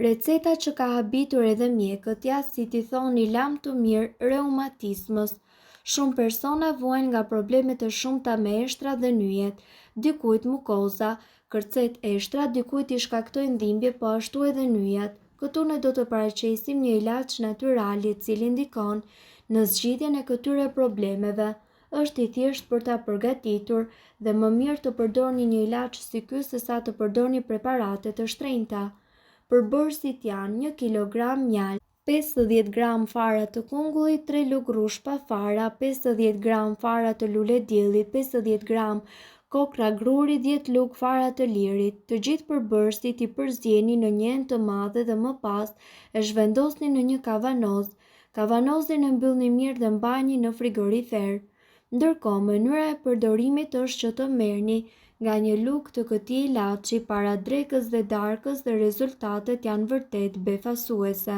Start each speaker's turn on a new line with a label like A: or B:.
A: Receta që ka habitur edhe mjekët janë si t'i thoni lam të mirë reumatizmës. Shumë persona vuajnë nga probleme të shumta me eshtra dhe nyjet, dikujt mukoza, kërcet eshtra, dikujt i shkaktojnë dhimbje po ashtu edhe nyjat. Këtu ne do të paraqesim një ilaç natyral i cili ndikon në zgjidhjen e këtyre problemeve. Është i thjeshtë për ta përgatitur dhe më mirë të përdorni një ilaç si ky sesa të përdorni preparate të shtrenjta. Përbërësit janë 1 kg mjalë, 50 gram fara të kungullit, 3 lugë rrushpa fara, 50 gram fara të lulediellit, 50 gram kokra gruri, 10 lugë fara të lirit. Të gjithë përbërësit i përzieni në një enë të madhe dhe më pas e zhvendosni në një kavanoz. Kavanozin e mbyllni mirë dhe mbajini në frigorifer. Ndërkohë, mënyra e përdorimit është që të merrni nga një lugë të këtij ilaçi para drekës dhe darkës dhe rezultatet janë vërtet befasuese.